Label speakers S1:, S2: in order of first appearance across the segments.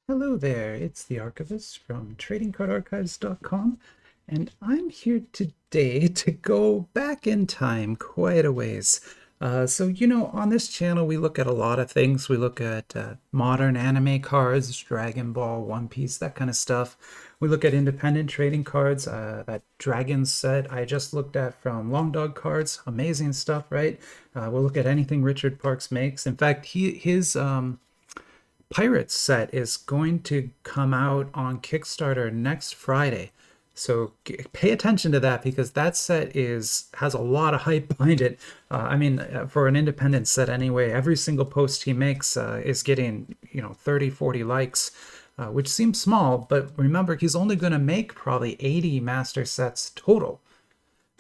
S1: Hello there, it's the Archivist from TradingCardArchives.com, and I'm here today to go back in time quite a ways. On this channel, we look at a lot of things. We look at modern anime cards, Dragon Ball, One Piece, that kind of stuff. We look at independent trading cards, that Dragon set I just looked at from Long Dog Cards, amazing stuff, right? We'll look at anything Richard Parks makes. In fact, his Pirates set is going to come out on Kickstarter next Friday. So pay attention to that because that set has a lot of hype behind it. For an independent set anyway, every single post he makes is getting 30, 40 likes, which seems small, but remember he's only going to make probably 80 master sets total.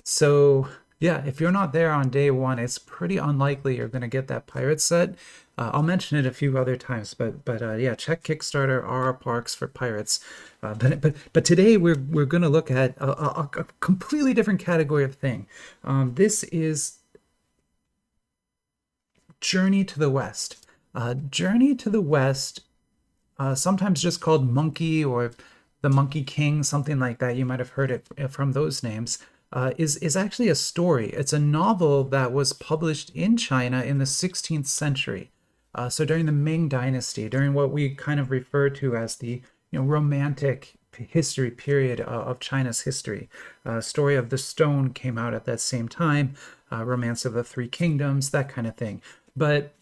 S1: So yeah, if you're not there on day one, it's pretty unlikely you're going to get that pirate set. I'll mention it a few other times, but yeah, check Kickstarter RR Parks for pirates. But today we're going to look at a completely different category of thing. This is Journey to the West. Journey to the West, sometimes just called Monkey or the Monkey King, something like that. You might have heard it from those names. Is actually a story. It's a novel that was published in China in the 16th century. So during the Ming Dynasty, during what we kind of refer to as the Romantic history period of China's history. Story of the Stone came out at that same time. Romance of the Three Kingdoms, that kind of thing. But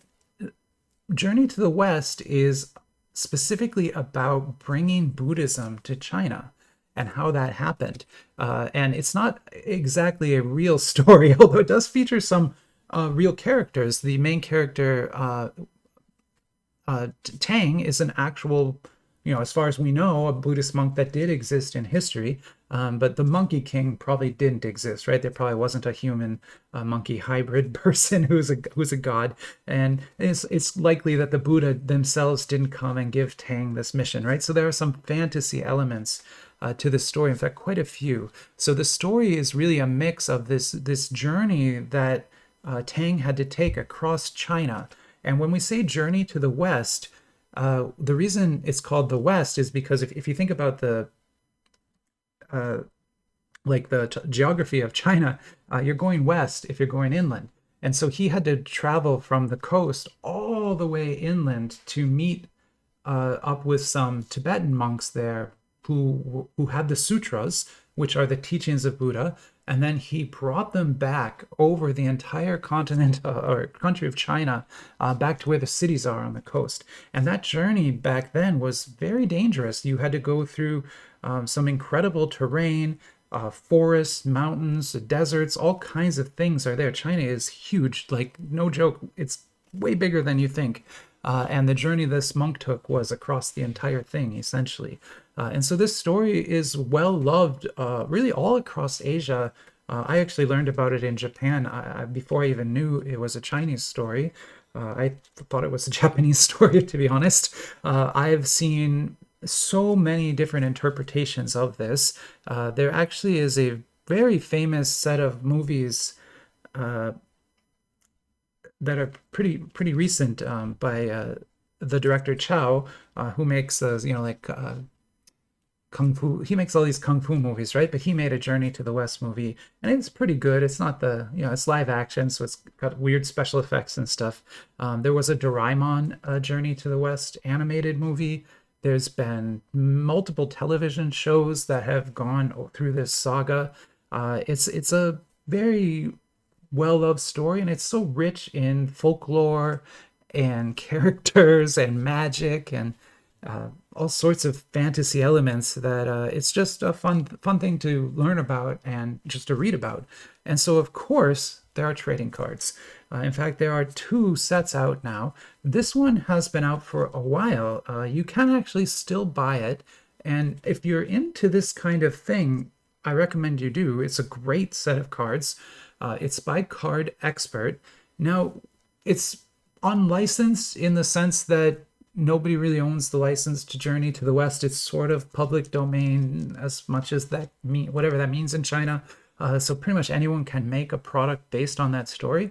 S1: Journey to the West is specifically about bringing Buddhism to China and how that happened. And it's not exactly a real story, although it does feature some real characters. The main character, Tang, is an actual, as far as we know, a Buddhist monk that did exist in history. But the Monkey King probably didn't exist, right? There probably wasn't a human monkey hybrid person who's a god, and it's likely that the Buddha themselves didn't come and give Tang this mission, right? So there are some fantasy elements to the story. In fact, quite a few. So the story is really a mix of this journey that Tang had to take across China. And when we say journey to the West, the reason it's called the West is because if you think about the geography of China, you're going west if you're going inland. And so he had to travel from the coast all the way inland to meet up with some Tibetan monks there who had the sutras, which are the teachings of Buddha, and then he brought them back over the entire continent or country of China, back to where the cities are on the coast. And that journey back then was very dangerous. You had to go through some incredible terrain, forests, mountains, deserts, all kinds of things are there. China is huge, like no joke. It's way bigger than you think. And the journey this monk took was across the entire thing, essentially. And so this story is well loved, really all across Asia. I actually learned about it in Japan before I even knew it was a Chinese story. I thought it was a Japanese story, to be honest. I've seen so many different interpretations of this. There actually is a very famous set of movies that are pretty recent, by the director Chow, who makes kung fu. He makes all these kung fu movies, right? But he made a Journey to the West movie, and it's pretty good. It's not it's live action, so it's got weird special effects and stuff. There was a Doraemon Journey to the West animated movie. There's been multiple television shows that have gone through this saga. It's a very well-loved story, and it's so rich in folklore and characters and magic and all sorts of fantasy elements that it's just a fun thing to learn about and just to read about. And so, of course, there are trading cards. In fact, there are two sets out now. This one has been out for a while. You can actually still buy it. And if you're into this kind of thing, I recommend you do. It's a great set of cards. It's by Card Expert. Now, it's unlicensed in the sense that nobody really owns the license to Journey to the West. It's sort of public domain, as much as whatever that means in China. So pretty much anyone can make a product based on that story.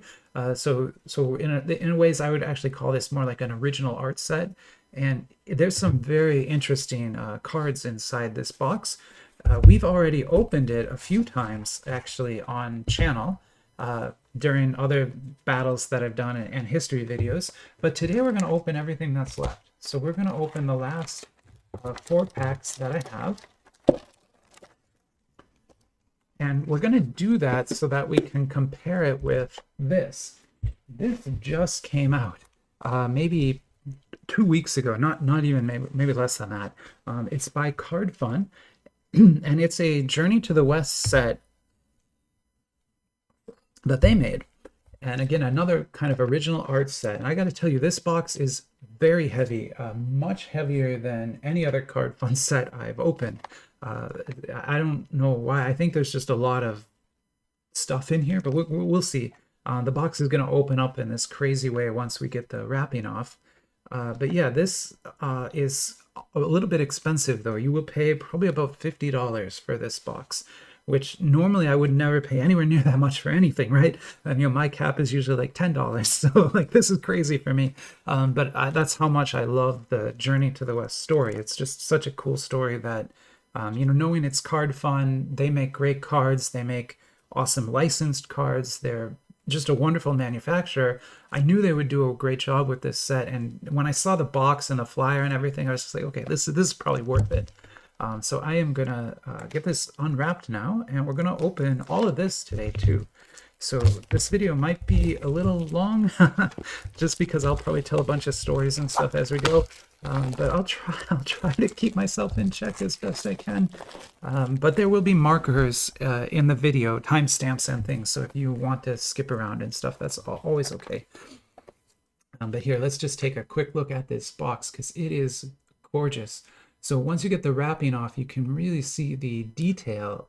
S1: So in a ways, I would actually call this more like an original art set. And there's some very interesting cards inside this box. We've already opened it a few times actually on channel during other battles that I've done and history videos. But today we're going to open everything that's left. So we're going to open the last 4 packs that I have. And we're going to do that so that we can compare it with this. This just came out maybe 2 weeks ago, not even maybe less than that. It's by Card.Fun, and it's a Journey to the West set that they made. And again, another kind of original art set. And I got to tell you, this box is very heavy, much heavier than any other Card.Fun set I've opened. I don't know why. I think there's just a lot of stuff in here, but we'll see. The box is going to open up in this crazy way once we get the wrapping off. But yeah, this is a little bit expensive, though. You will pay probably about $50 for this box, which normally I would never pay anywhere near that much for anything, right? And my cap is usually like $10, so like this is crazy for me. But that's how much I love the Journey to the West story. It's just such a cool story that knowing it's Card.Fun, they make great cards, they make awesome licensed cards, they're just a wonderful manufacturer. I knew they would do a great job with this set, and when I saw the box and the flyer and everything, I was just like, okay, this is probably worth it. So I am gonna get this unwrapped now, and we're gonna open all of this today too. So this video might be a little long, just because I'll probably tell a bunch of stories and stuff as we go. But I'll try to keep myself in check as best I can. But there will be markers in the video, timestamps and things. So if you want to skip around and stuff, that's always okay. But here, let's just take a quick look at this box because it is gorgeous. So once you get the wrapping off, you can really see the detail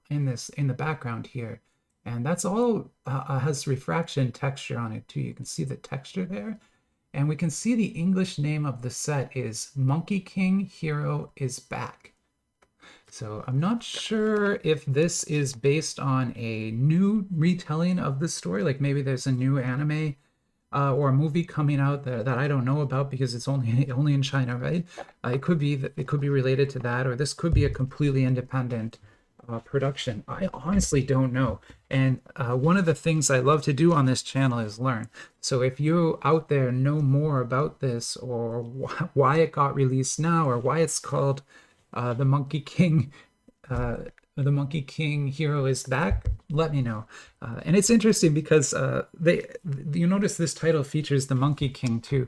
S1: in the background here. And that's all has refraction texture on it too. You can see the texture there. And we can see the English name of the set is Monkey King Hero is Back. So I'm not sure if this is based on a new retelling of the story. Like maybe there's a new anime or a movie coming out that I don't know about because it's only in China, right? It could be related to that, or this could be a completely independent production. I honestly don't know. And one of the things I love to do on this channel is learn. So if you out there know more about this, or why it got released now, or why it's called the Monkey King Hero is Back, let me know. And it's interesting because you notice this title features the Monkey King too.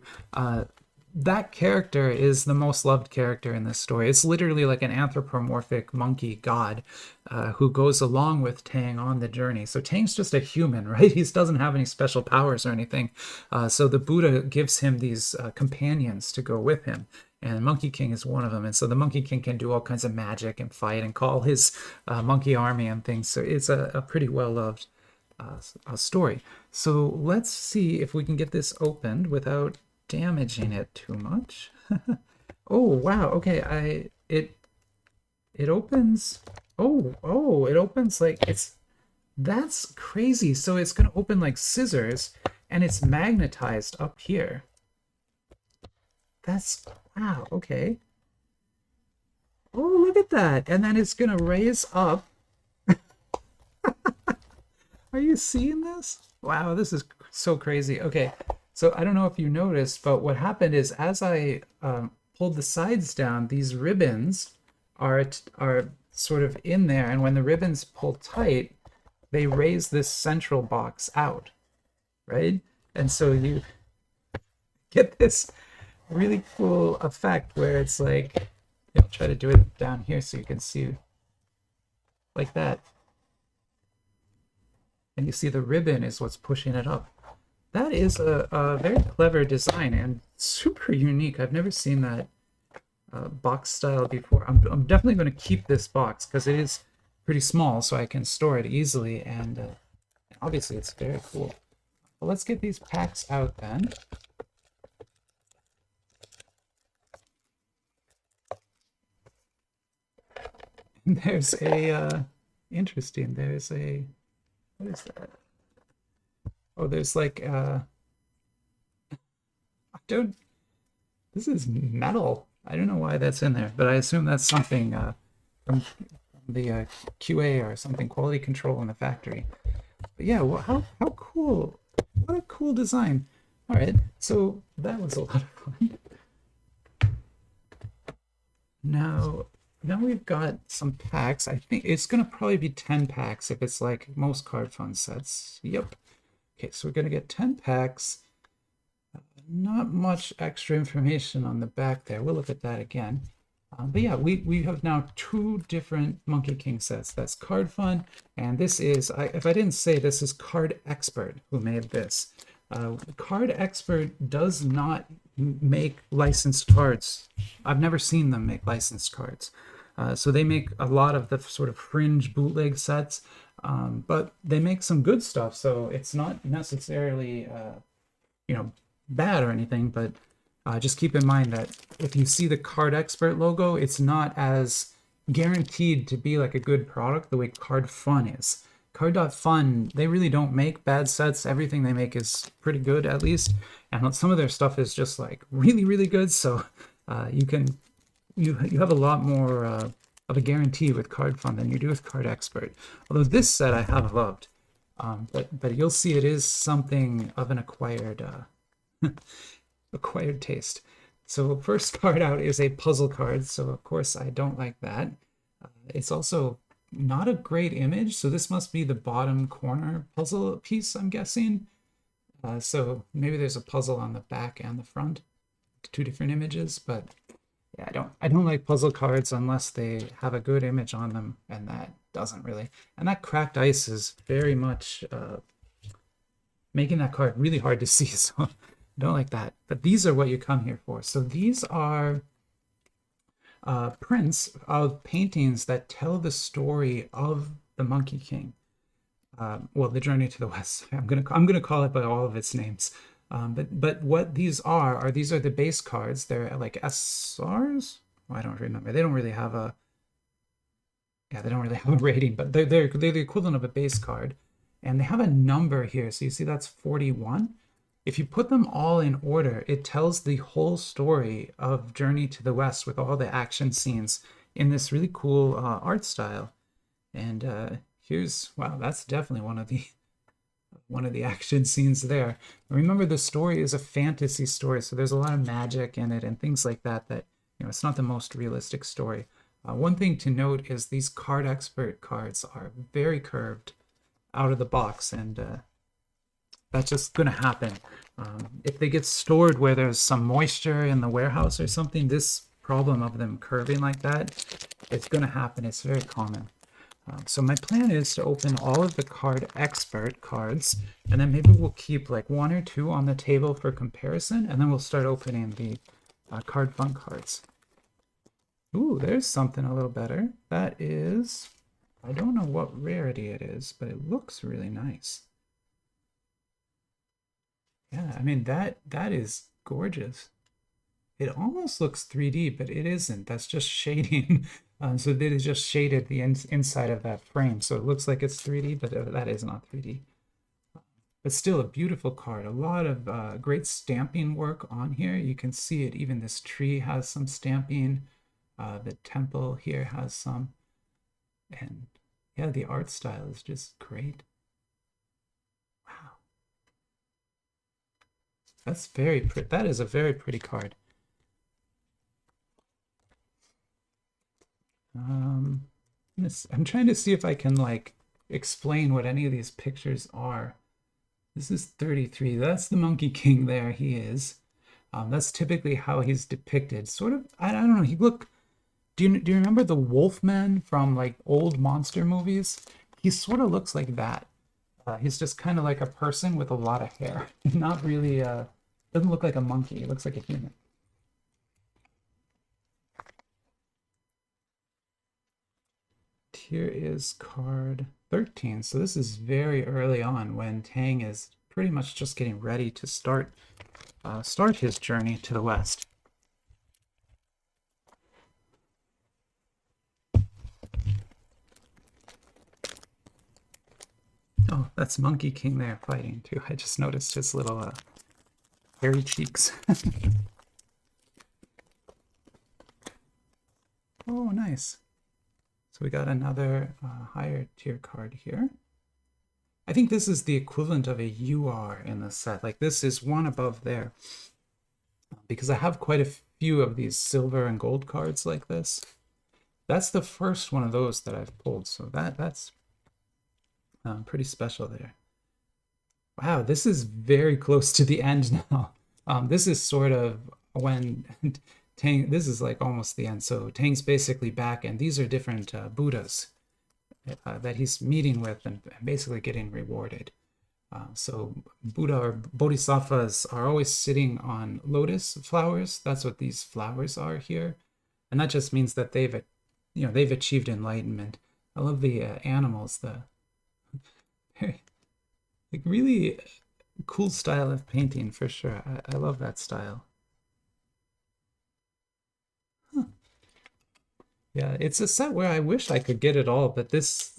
S1: That character is the most loved character in this story. It's literally like an anthropomorphic monkey god who goes along with Tang on the journey. So Tang's just a human, right? He doesn't have any special powers or anything. So the Buddha gives him these companions to go with him. And Monkey King is one of them. And so the Monkey King can do all kinds of magic and fight and call his monkey army and things. So it's a pretty well-loved story. So let's see if we can get this opened without damaging it too much. Oh wow, okay, it opens. Oh, it opens like that's crazy. So it's gonna open like scissors, and it's magnetized up here. That's wow, okay. Oh, look at that. And then it's gonna raise up. Are you seeing this? Wow, this is so crazy. Okay, so I don't know if you noticed, but what happened is as I pulled the sides down, these ribbons are sort of in there, and when the ribbons pull tight, they raise this central box out, right? And so you get this really cool effect where it's like, I'll try to do it down here so you can see like that. And you see the ribbon is what's pushing it up. That is a very clever design and super unique. I've never seen that box style before. I'm definitely going to keep this box because it is pretty small, so I can store it easily, and obviously it's very cool. Well, let's get these packs out then. There's a interesting. There's a, what is that? Oh, there's like I don't. This is metal. I don't know why that's in there, but I assume that's something from the QA or something, quality control in the factory. But yeah, well, how cool! What a cool design. All right, so that was a lot of fun. Now, now we've got some packs. I think it's gonna probably be 10 packs if it's like most Card.Fun sets. Yep. Okay, so we're gonna get 10 packs. Not much extra information on the back there. We'll look at that again. But yeah, we have now two different Monkey King sets. That's Card.Fun, and this is, if I didn't say, this is Card Expert who made this. Card Expert does not make licensed cards. I've never seen them make licensed cards. So they make a lot of the sort of fringe bootleg sets, but they make some good stuff. So it's not necessarily, bad or anything, but just keep in mind that if you see the Card Expert logo, it's not as guaranteed to be like a good product the way Card.Fun is. Card.Fun, they really don't make bad sets. Everything they make is pretty good, at least, and some of their stuff is just like really, really good. So you have a lot more of a guarantee with Card.Fun than you do with Card Expert. Although this set I have loved, but you'll see it is something of an acquired acquired taste. So first card out is a puzzle card, so of course I don't like that. It's also not a great image, so this must be the bottom corner puzzle piece, I'm guessing. So maybe there's a puzzle on the back and the front, two different images, but yeah, I don't like puzzle cards unless they have a good image on them, and that doesn't really. And that cracked ice is very much making that card really hard to see, so don't like that. But these are what you come here for. So these are prints of paintings that tell the story of the Monkey King. Well, the Journey to the West. I'm gonna call it by all of its names. But what these are these are the base cards. They're like SRs. Well, I don't remember. They don't really have a rating, but they're the equivalent of a base card, and they have a number here. So you see that's 41. If you put them all in order, it tells the whole story of Journey to the West with all the action scenes in this really cool art style. And wow, that's definitely one of the action scenes there. Remember, the story is a fantasy story, so there's a lot of magic in it and things like that, it's not the most realistic story. One thing to note is these Card Expert cards are very curved out of the box, and that's just going to happen. If they get stored where there's some moisture in the warehouse or something, this problem of them curving like that, it's going to happen. It's very common. So my plan is to open all of the Card Expert cards, and then maybe we'll keep like one or two on the table for comparison, and then we'll start opening the Card.Fun cards. Ooh, there's something a little better. That is, I don't know what rarity it is, but it looks really nice. Yeah, I mean, that is gorgeous. It almost looks 3D, but it isn't. That's just shading. So it is just shaded the inside of that frame. So it looks like it's 3D, but that is not 3D. But still a beautiful card. A lot of great stamping work on here. You can see it. Even this tree has some stamping. The temple here has some. And yeah, the art style is just great. Wow. That's very pretty. That is a very pretty card. I'm trying to see if I can like explain what any of these pictures are. This is 33. That's the Monkey King there. He is. That's typically how he's depicted. Sort of, I don't know. Do you remember the Wolfman from like old monster movies? He sort of looks like that. He's just kind of like a person with a lot of hair. Not really, doesn't look like a monkey. It looks like a human. Here is card 13. So this is very early on when Tang is pretty much just getting ready to start his journey to the West. Oh, that's Monkey King there fighting too. I just noticed his little hairy cheeks. Oh, nice. So we got another higher tier card here. I think this is the equivalent of a UR in the set. Like this is one above there. Because I have quite a few of these silver and gold cards like this. That's the first one of those that I've pulled. So that's pretty special there. Wow, this is very close to the end now. This is sort of when Tang, this is like almost the end. So Tang's basically back, and these are different Buddhas that he's meeting with and basically getting rewarded. So Buddha or Bodhisattvas are always sitting on lotus flowers. That's what these flowers are here. And that just means that they've achieved enlightenment. I love the animals, the like really cool style of painting for sure. I love that style. Huh. Yeah, it's a set where I wish I could get it all, but it's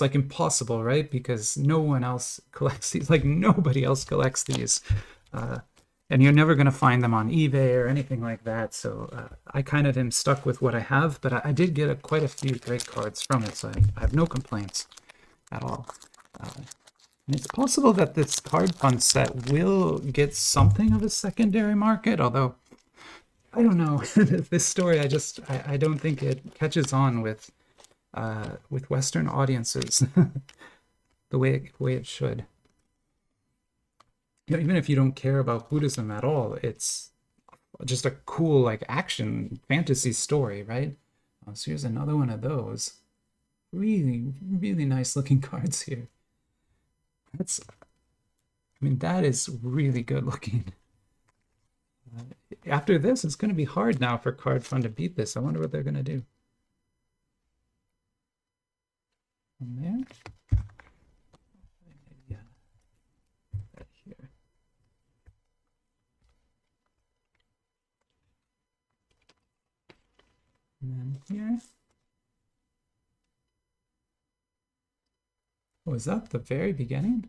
S1: like impossible, right? Because no one else collects these. Like nobody else collects these. And you're never going to find them on eBay or anything like that. So I kind of am stuck with what I have, but I did get quite a few great cards from it, so I have no complaints at all. And it's possible that this Card.Fun set will get something of a secondary market, although I don't know. This story, I don't think it catches on with Western audiences the way it should. You know, even if you don't care about Buddhism at all, it's just a cool like action fantasy story, right? So here's another one of those. Really, really nice looking cards here. That is really good looking. After this, it's going to be hard now for Card.Fun to beat this. I wonder what they're going to do. From there. Yeah. Right here. And then here. Oh, is that the very beginning?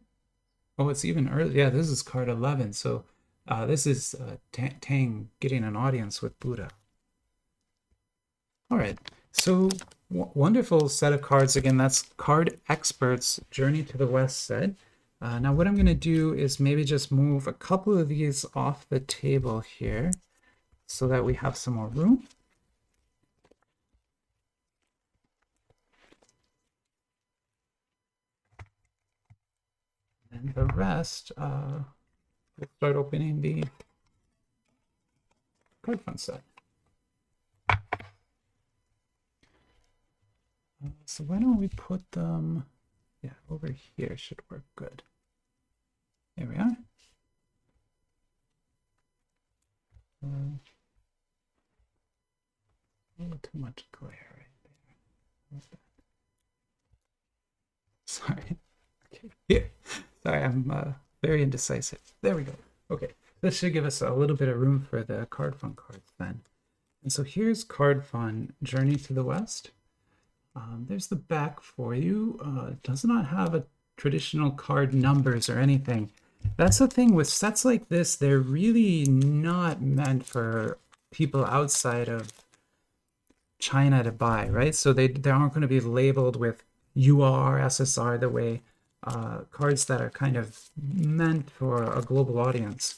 S1: Oh, it's even early. Yeah, this is card 11. So this is Tang getting an audience with Buddha. All right. So wonderful set of cards. Again, that's Card Experts Journey to the West set. Now what I'm going to do is maybe just move a couple of these off the table here so that we have some more room. And the rest, we'll start opening the Card.Fun set. So why don't we put them, yeah, over here should work good. There we are. A little too much glare right there. What's that? Sorry. Okay, here. Sorry, I'm very indecisive. There we go. Okay, this should give us a little bit of room for the Card.Fun cards then. And so here's Card.Fun Journey to the West. There's the back for you. It does not have a traditional card numbers or anything. That's the thing with sets like this, they're really not meant for people outside of China to buy, right? So they aren't going to be labeled with UR, SSR the way cards that are kind of meant for a global audience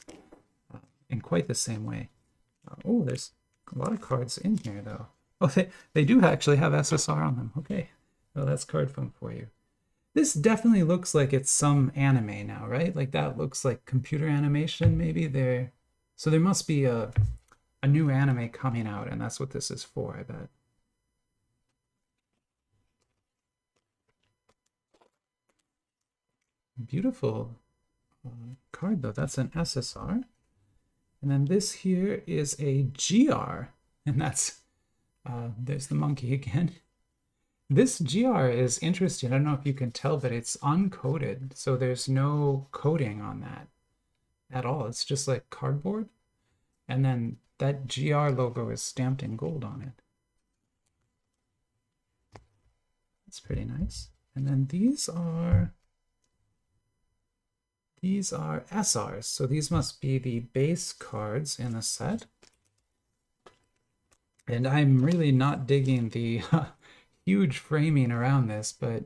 S1: in quite the same way. Oh, there's a lot of cards in here though. Oh, they do actually have SSR on them. Okay, well, that's Card.Fun for you. This definitely looks like it's some anime now, right? Like that looks like computer animation maybe there. So there must be a new anime coming out, and that's what this is for, I bet. Beautiful card though. That's an SSR. And then this here is a GR, and that's there's the monkey again. This GR is interesting. I don't know if you can tell, but it's uncoated. So there's no coating on that at all. It's just like cardboard. And then that GR logo is stamped in gold on it. That's pretty nice. And then these are SRs. So these must be the base cards in the set. And I'm really not digging the huge framing around this, but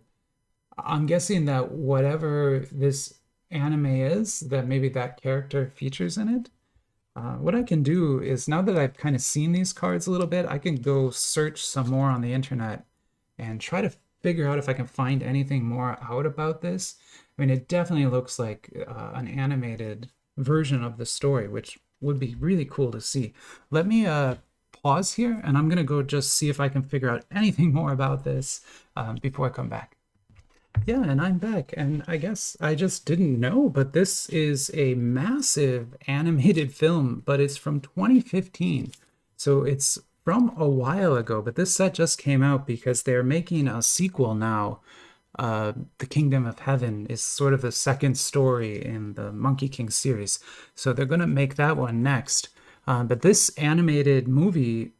S1: I'm guessing that whatever this anime is, that maybe that character features in it. What I can do is now that I've kind of seen these cards a little bit, I can go search some more on the internet and try to figure out if I can find anything more out about this. I mean, it definitely looks like an animated version of the story, which would be really cool to see. Let me pause here, and I'm gonna go just see if I can figure out anything more about this before I come back. Yeah, and I'm back, and I guess I just didn't know, but this is a massive animated film, but it's from 2015. So it's from a while ago, but this set just came out because they're making a sequel now. The Kingdom of Heaven is sort of the second story in the Monkey King series. So they're going to make that one next. But this animated movie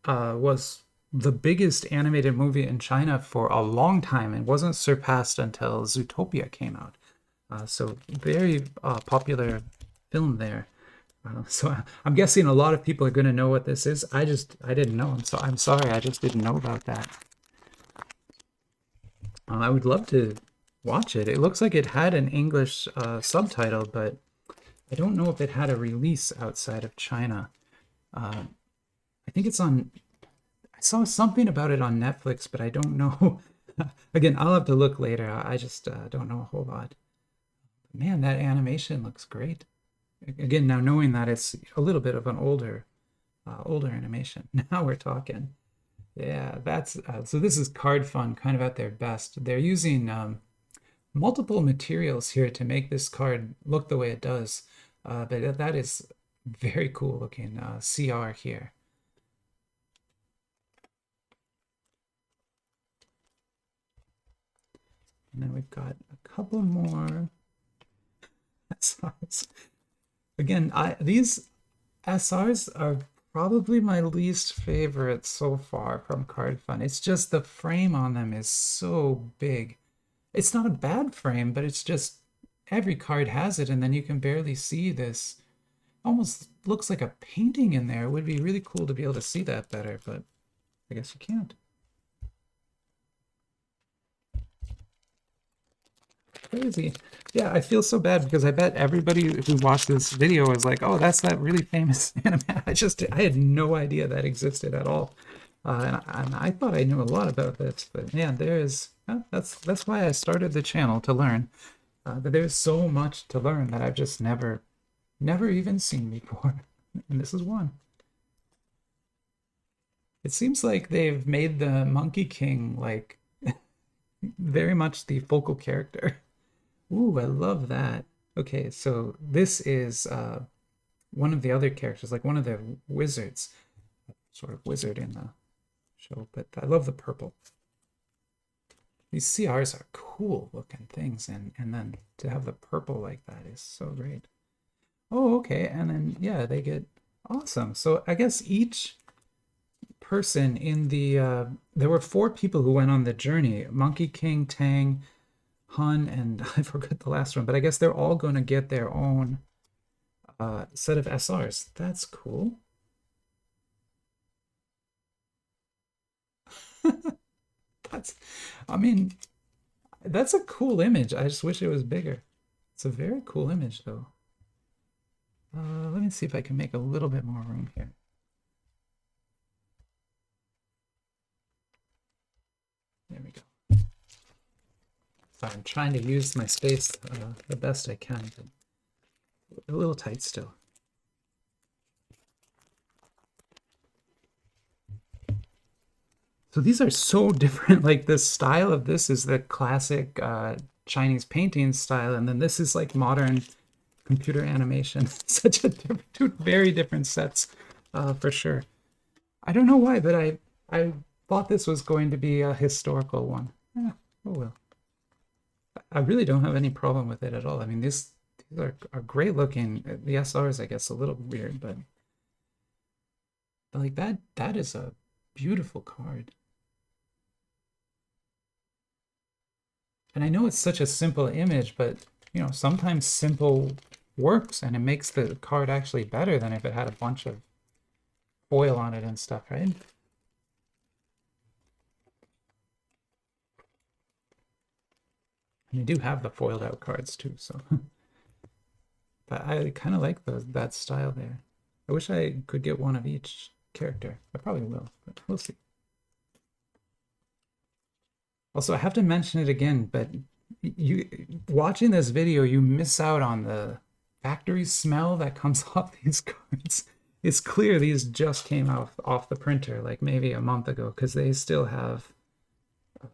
S1: was the biggest animated movie in China for a long time and wasn't surpassed until Zootopia came out. So very popular film there. So I'm guessing a lot of people are going to know what this is. I didn't know. I'm sorry. I just didn't know about that. I would love to watch it. It looks like it had an English subtitle, but I don't know if it had a release outside of China. I think it's on. I saw something about it on Netflix, but I don't know. Again, I'll have to look later. I just don't know a whole lot. Man, that animation looks great. Again, now knowing that it's a little bit of an older animation. Now we're talking. Yeah, that's so this is Card.Fun, kind of at their best. They're using multiple materials here to make this card look the way it does. But that is very cool looking CR here. And then we've got a couple more SRs. Again, these SRs are probably my least favorite so far from Card.Fun. It's just the frame on them is so big. It's not a bad frame, but it's just every card has it, and then you can barely see this. Almost looks like a painting in there. It would be really cool to be able to see that better, but I guess you can't. Crazy. Yeah, I feel so bad because I bet everybody who watched this video is like, oh, that's that really famous anime. I had no idea that existed at all. And I thought I knew a lot about this, but man, that's why I started the channel, to learn. But there's so much to learn that I've just never even seen before. And this is one. It seems like they've made the Monkey King like very much the focal character. Ooh, I love that. Okay, so this is one of the other characters, like one of the wizards, sort of wizard in the show, but I love the purple. These CRs are cool looking things, and then to have the purple like that is so great. Oh, okay, and then, yeah, they get awesome. So I guess each person in the, there were 4 people who went on the journey, Monkey King, Tang, Hun, and I forgot the last one, but I guess they're all going to get their own set of SRs. That's cool. I mean, that's a cool image. I just wish it was bigger. It's a very cool image, though. Let me see if I can make a little bit more room here. There we go. So I'm trying to use my space the best I can, but a little tight still. So these are so different. Like the style of this is the classic Chinese painting style, and then this is like modern computer animation. Such a different, 2 very different sets for sure. I don't know why, but I thought this was going to be a historical one. Oh well. I really don't have any problem with it at all. I mean, these are great looking. The SRs, I guess, a little weird, but like that is a beautiful card. And I know it's such a simple image, but you know, sometimes simple works and it makes the card actually better than if it had a bunch of foil on it and stuff, right? And you do have the foiled out cards too, so. But I kind of like that style there. I wish I could get one of each character. I probably will, but we'll see. Also, I have to mention it again, but you watching this video, you miss out on the factory smell that comes off these cards. It's clear these just came out off the printer like maybe a month ago because they still have a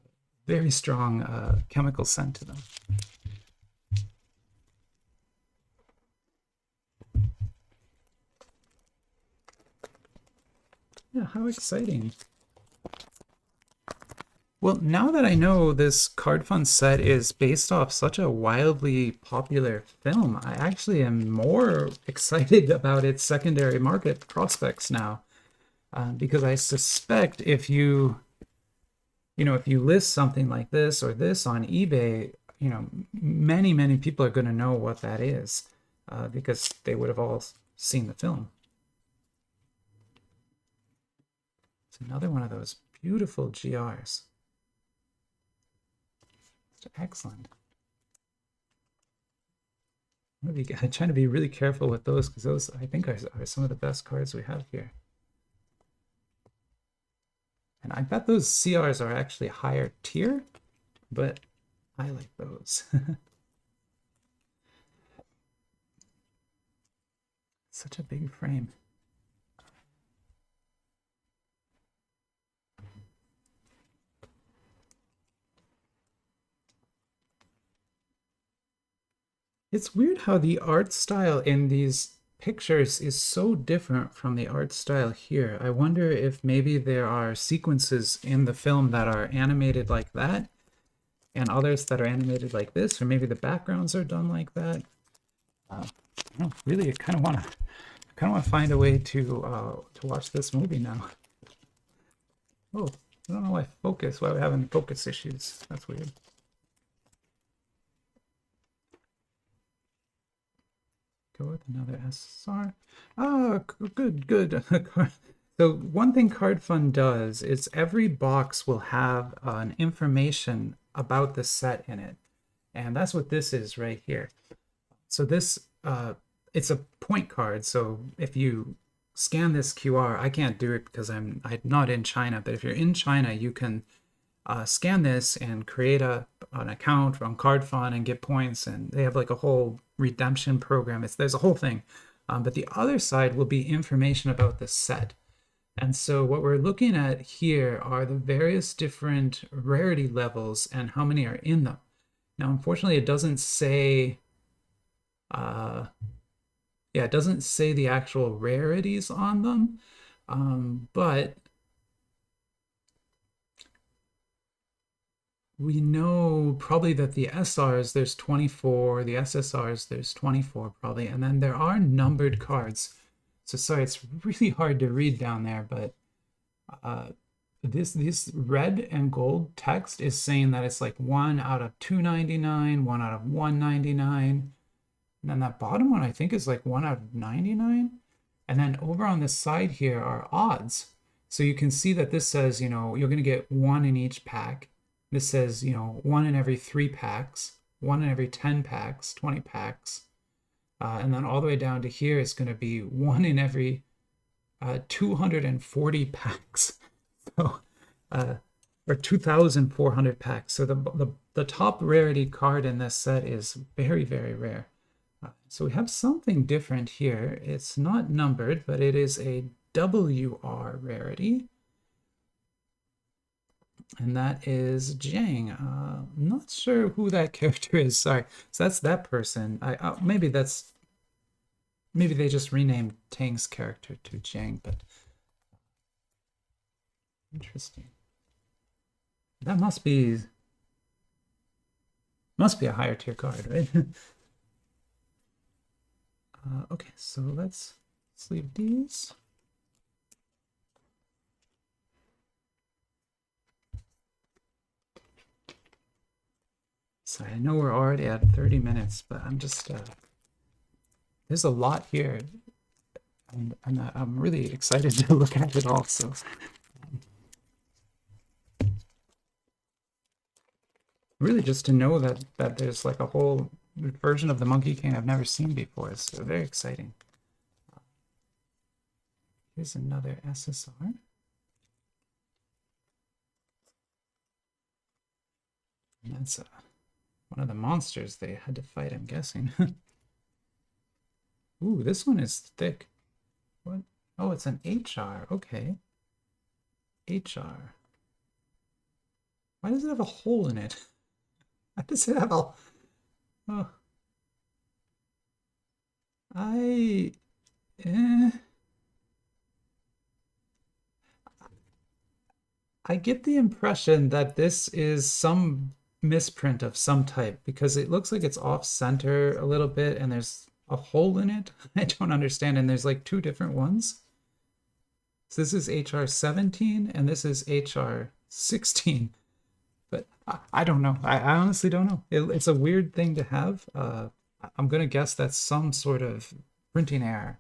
S1: very strong chemical scent to them. Yeah, how exciting. Well, now that I know this Card.Fun set is based off such a wildly popular film, I actually am more excited about its secondary market prospects now. Because I suspect if you list something like this or this on eBay, many people are going to know what that is because they would have all seen the film. It's another one of those beautiful GRs. Excellent. I'm trying to be really careful with those because those I think are some of the best cards we have here. And I bet those CRs are actually higher tier, but I like those. Such a big frame. It's weird how the art style in these pictures is so different from the art style here. I wonder if maybe there are sequences in the film that are animated like that and others that are animated like this, or maybe the backgrounds are done like that. No, really, I kind of want to find a way to watch this movie now. Oh, I don't know why we're having focus issues. That's weird. Go with another SSR. Oh, good. So one thing Card.Fun does is every box will have an information about the set in it. And that's what this is right here. So this, it's a point card. So if you scan this QR, I can't do it because I'm not in China, but if you're in China, you can scan this and create an account on Card.Fun and get points, and they have like a whole redemption program. There's a whole thing. But the other side will be information about the set. And so what we're looking at here are the various different rarity levels and how many are in them. Now, unfortunately, it doesn't say, it doesn't say the actual rarities on them, but we know probably that the SRs, there's 24, the SSRs, there's 24 probably, and then there are numbered cards. So sorry, it's really hard to read down there, but this red and gold text is saying that it's like 1 out of 299, 1 out of 199. And then that bottom one, I think, is like 1 out of 99. And then over on this side here are odds. So you can see that this says, you're going to get 1 in each pack. This says, 1 in every 3 packs, 1 in every 10 packs, 20 packs. And then all the way down to here is going to be 1 in every 240 packs. So, or 2,400 packs. So the top rarity card in this set is very, very rare. So we have something different here. It's not numbered, but it is a WR rarity. And that is Jang. I'm not sure who that character is. Sorry. So that's that person. Maybe they just renamed Tang's character to Jang, but interesting. That must be a higher tier card, right? Okay, so let's leave these. Sorry, I know we're already at 30 minutes, but I'm just, there's a lot here. and I'm really excited to look at it also. Really just to know that there's like a whole version of the Monkey King I've never seen before is very exciting. Here's another SSR. And that's one of the monsters they had to fight, I'm guessing. Ooh, this one is thick. What? Oh, it's an HR. Okay. HR. Why does it have a hole in it? Why does it have a... Oh. I get the impression that this is some misprint of some type because it looks like it's off center a little bit and there's a hole in it. I don't understand. And there's like two different ones. So this is HR 17 and this is HR 16. But I don't know. I honestly don't know. It's a weird thing to have. I'm going to guess that's some sort of printing error.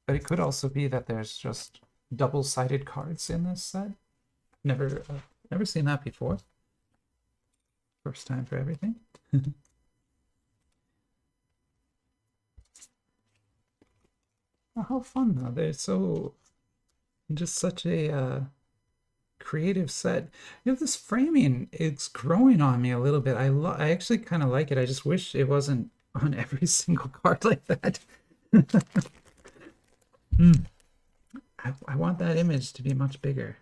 S1: But it could also be that there's just double-sided cards in this set. Never seen that before. First time for everything. Oh, how fun though! They're so just such a creative set. You know, this framing, it's growing on me a little bit. I actually kind of like it. I just wish it wasn't on every single card like that. I want that image to be much bigger.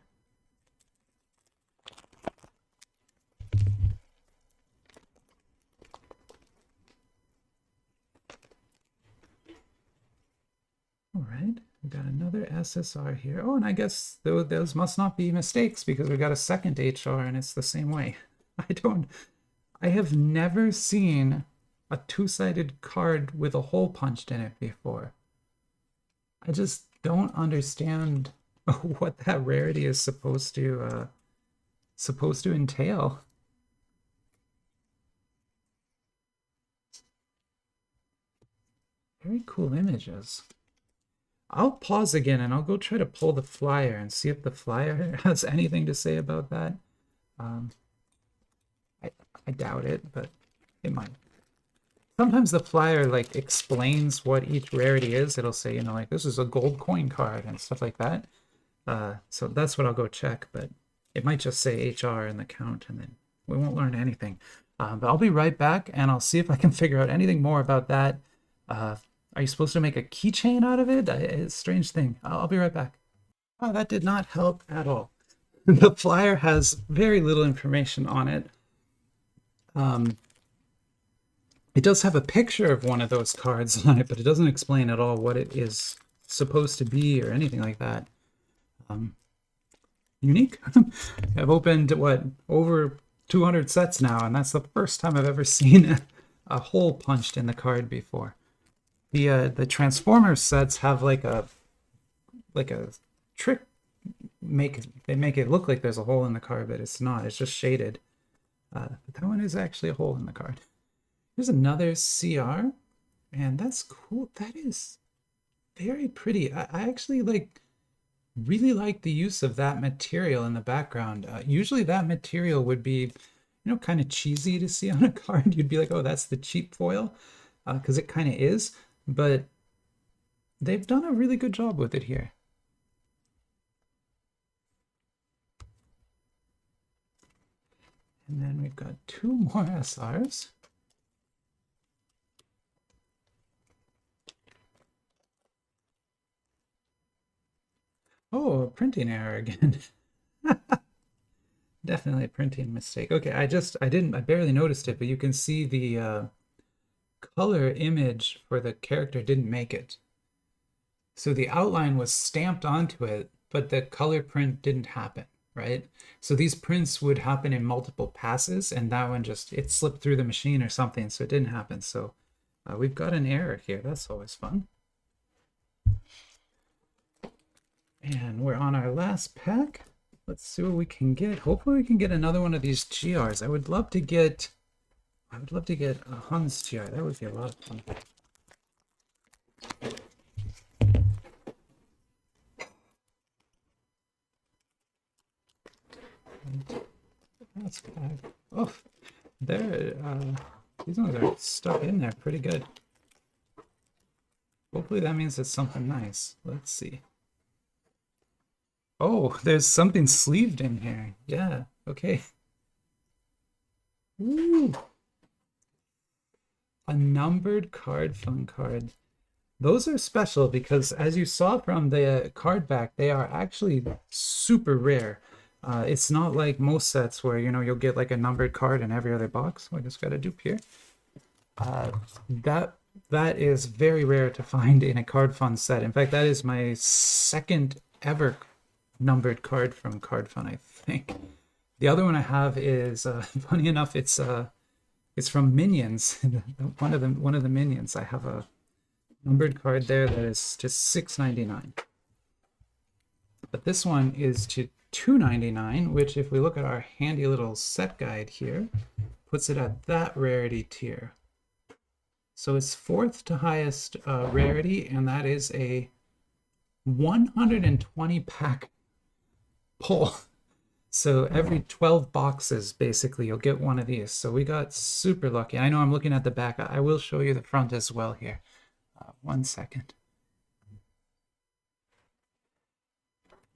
S1: All right, we got another SSR here. Oh, and I guess those must not be mistakes because we got a second HR and it's the same way. I have never seen a two-sided card with a hole punched in it before. I just don't understand what that rarity is supposed to entail. Very cool images. I'll pause again and I'll go try to pull the flyer and see if the flyer has anything to say about that. I doubt it, but it might. Sometimes the flyer like explains what each rarity is. It'll say, you know, like this is a gold coin card and stuff like that. So that's what I'll go check, but it might just say HR in the count and then we won't learn anything. But I'll be right back and I'll see if I can figure out anything more about that. Are you supposed to make a keychain out of it? It's a strange thing. I'll be right back. Oh, that did not help at all. The flyer has very little information on it. It does have a picture of one of those cards on it, but it doesn't explain at all what it is supposed to be or anything like that. Unique. I've opened, what, over 200 sets now, and that's the first time I've ever seen a hole punched in the card before. The Transformers sets have like a trick. They make it look like there's a hole in the card, but it's not. It's just shaded. But that one is actually a hole in the card. Here's another CR, and that's cool. That is very pretty. I actually really like the use of that material in the background. Usually that material would be, you know, kind of cheesy to see on a card. You'd be like, oh, that's the cheap foil, because it kind of is. But they've done a really good job with it here. And then we've got two more SRs. Oh, a printing error again. Definitely a printing mistake. Okay, I barely noticed it, but you can see the color image for the character didn't make it. So the outline was stamped onto it, but the color print didn't happen, right? So these prints would happen in multiple passes, and that one it slipped through the machine or something, so it didn't happen. So we've got an error here. That's always fun. And we're on our last pack. Let's see what we can get. Hopefully we can get another one of these GRs. I would love to get a Hans GR. That would be a lot of fun. That's bad. Oh, they're these ones are stuck in there pretty good. Hopefully that means it's something nice. Let's see. Oh, there's something sleeved in here. Yeah, okay. Ooh. A numbered Card.Fun card. Those are special because, as you saw from the card back, they are actually super rare. It's not like most sets where, you know, you'll get like a numbered card in every other box. I just got a dupe here. That is very rare to find in a Card.Fun set. In fact, that is my second ever numbered card from Card.Fun, I think. The other one I have is, funny enough, it's from Minions. one of the Minions. I have a numbered card there that is just $6.99. But this one is to $2.99, which, if we look at our handy little set guide here, puts it at that rarity tier. So it's fourth to highest rarity, and that is a 120 pack pull. So every 12 boxes, basically, you'll get one of these. So we got super lucky. I know I'm looking at the back. I will show you the front as well here. 1 second.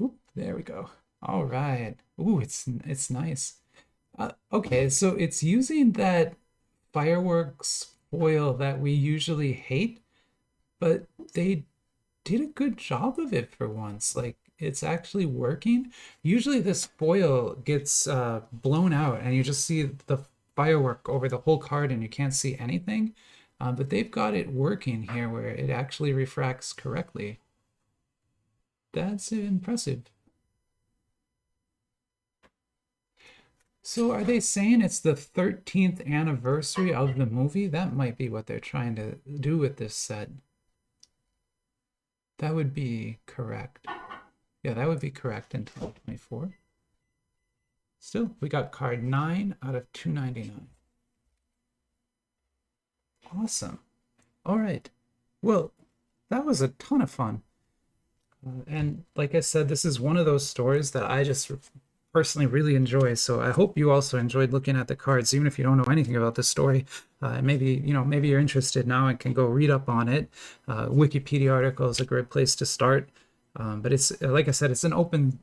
S1: Oop, there we go. All right. Ooh, it's nice. Okay, so it's using that fireworks foil that we usually hate, but they did a good job of it for once. Like, it's actually working. Usually this foil gets blown out and you just see the firework over the whole card and you can't see anything. But they've got it working here where it actually refracts correctly. That's impressive. So are they saying it's the 13th anniversary of the movie? That might be what they're trying to do with this set. That would be correct. Yeah, that would be correct in 2024. Still, we got card 9 out of 299. Awesome. All right. Well, that was a ton of fun. And like I said, this is one of those stories that I just personally really enjoy. So I hope you also enjoyed looking at the cards, even if you don't know anything about the story. Maybe you're interested now and can go read up on it. Wikipedia article is a great place to start. But it's, like I said, it's an open,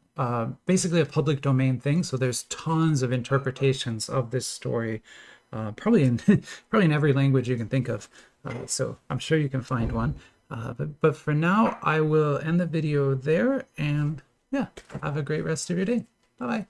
S1: basically a public domain thing. So there's tons of interpretations of this story, probably in probably in every language you can think of. So I'm sure you can find one. But for now, I will end the video there, and yeah, have a great rest of your day. Bye-bye.